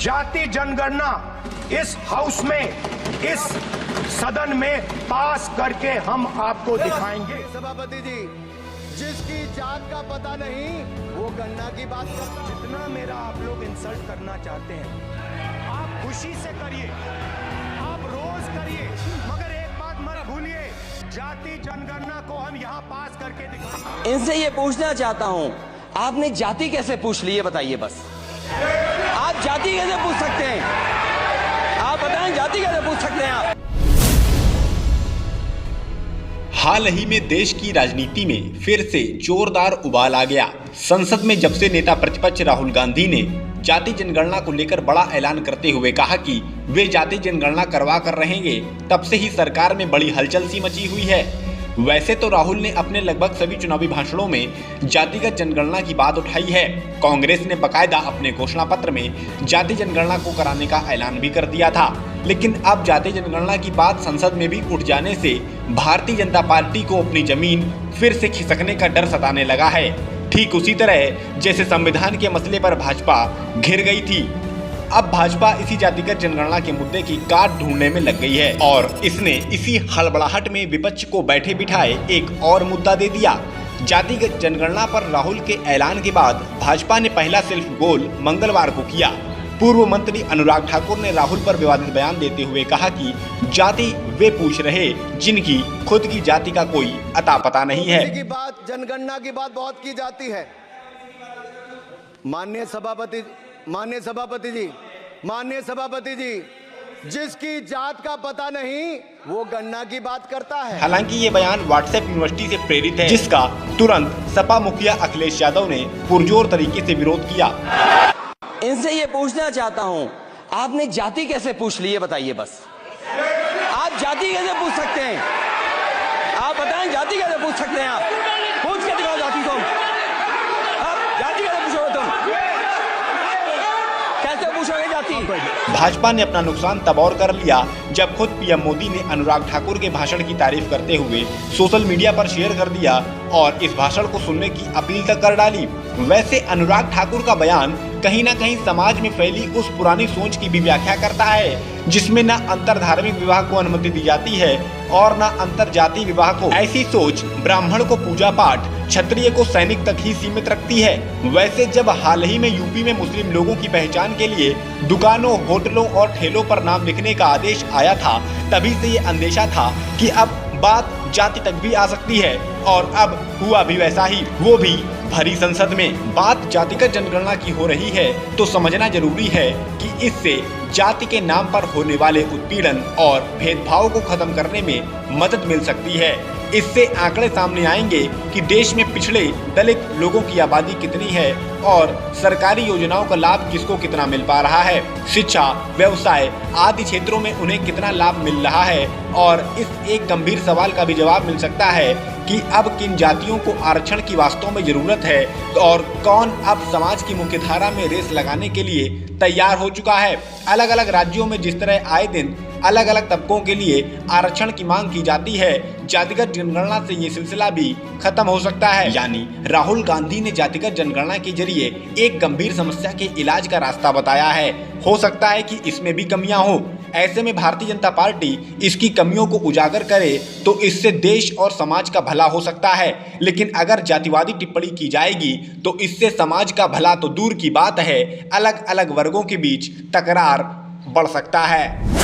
जाति जनगणना इस हाउस में, इस सदन में पास करके हम आपको दिखाएंगे। सभापति जी, जिसकी जात का पता नहीं वो गणना की बात करता। जितना मेरा आप लोग इंसल्ट करना चाहते हैं आप खुशी से करिए, आप रोज करिए, मगर एक बात मत भूलिए, जाति जनगणना को हम यहाँ पास करके दिखाएंगे। इनसे ये पूछना चाहता हूँ, आपने जाति कैसे पूछ ली है बताइए बस। आप जाति कैसे पूछ सकते हैं? आप बताएं, जाति कैसे पूछ सकते हैं आप? हाल ही में देश की राजनीति में फिर से जोरदार उबाल आ गया। संसद में जब से नेता प्रतिपक्ष राहुल गांधी ने जाति जनगणना को लेकर बड़ा ऐलान करते हुए कहा कि वे जाति जनगणना करवा कर रहेंगे, तब से ही सरकार में बड़ी हलचल सी मची हुई है। वैसे तो राहुल ने अपने लगभग सभी चुनावी भाषणों में जातिगत जनगणना की बात उठाई है। कांग्रेस ने बकायदा अपने घोषणा पत्र में जाति जनगणना को कराने का ऐलान भी कर दिया था, लेकिन अब जाति जनगणना की बात संसद में भी उठ जाने से भारतीय जनता पार्टी को अपनी जमीन फिर से खिसकने का डर सताने लगा है। ठीक उसी तरह जैसे संविधान के मसले पर भाजपा घिर गई थी, अब भाजपा इसी जातिगत जनगणना के मुद्दे की काट ढूंढने में लग गई है और इसने इसी हड़बड़ाहट में विपक्ष को बैठे बिठाए एक और मुद्दा दे दिया। जातिगत जनगणना पर राहुल के ऐलान के बाद भाजपा ने पहला सेल्फ गोल मंगलवार को किया। पूर्व मंत्री अनुराग ठाकुर ने राहुल पर विवादित बयान देते हुए कहा कि जाति वे पूछ रहे जिनकी खुद की जाति का कोई अता पता नहीं है। जनगणना की बात बहुत की जाती है। माननीय सभापति जी, जिसकी जात का पता नहीं वो गणना की बात करता है। हालांकि ये बयान व्हाट्सएप यूनिवर्सिटी से प्रेरित है, जिसका तुरंत सपा मुखिया अखिलेश यादव ने पुरजोर तरीके से विरोध किया। इनसे ये पूछना चाहता हूँ, आपने जाति कैसे पूछ ली है बताइए बस। आप जाति कैसे पूछ सकते हैं? आप बताएं, जाति कैसे पूछ सकते हैं? आप पूछ के दिखाओ जाति को। आप जाति कैसे पूछोगे तुम? कैसे पूछोगे जाति? भाजपा ने अपना नुकसान तब और कर लिया जब खुद पीएम मोदी ने अनुराग ठाकुर के भाषण की तारीफ करते हुए सोशल मीडिया पर शेयर कर दिया और इस भाषण को सुनने की अपील तक कर डाली। वैसे अनुराग ठाकुर का बयान कहीं ना कहीं समाज में फैली उस पुरानी सोच की भी व्याख्या करता है जिसमें न अंतर धार्मिक विवाह को अनुमति दी जाती है और न अंतर जाति विवाह को। ऐसी सोच ब्राह्मण को पूजा पाठ, क्षत्रिय को सैनिक तक ही सीमित रखती है। वैसे जब हाल ही में यूपी में मुस्लिम लोगों की पहचान के लिए दुकानों, होटलों और ठेलों पर नाम लिखने का आदेश आया था, तभी से ये अंदेशा था कि अब बात जाति तक भी आ सकती है और अब हुआ भी वैसा ही, वो भी भरी संसद में। बात जातिगत जनगणना की हो रही है तो समझना जरूरी है कि इससे जाति के नाम पर होने वाले उत्पीड़न और भेदभाव को खत्म करने में मदद मिल सकती है। इससे आंकड़े सामने आएंगे कि देश में पिछड़े दलित लोगों की आबादी कितनी है और सरकारी योजनाओं का लाभ किसको कितना मिल पा रहा है, शिक्षा, व्यवसाय आदि क्षेत्रों में उन्हें कितना लाभ मिल रहा है। और इस एक गंभीर सवाल का भी जवाब मिल सकता है कि अब किन जातियों को आरक्षण की वास्तव में जरूरत है और कौन अब समाज की मुख्यधारा में रेस लगाने के लिए तैयार हो चुका है। अलग अलग राज्यों में जिस तरह आए दिन अलग अलग तबकों के लिए आरक्षण की मांग की जाती है, जातिगत जनगणना से ये सिलसिला भी खत्म हो सकता है। यानी राहुल गांधी ने जातिगत जनगणना के जरिए एक गंभीर समस्या के इलाज का रास्ता बताया है। हो सकता है कि इसमें भी कमियां हो। ऐसे में भारतीय जनता पार्टी इसकी कमियों को उजागर करे तो इससे देश और समाज का भला हो सकता है, लेकिन अगर जातिवादी टिप्पणी की जाएगी तो इससे समाज का भला तो दूर की बात है, अलग अलग वर्गों के बीच तकरार बढ़ सकता है।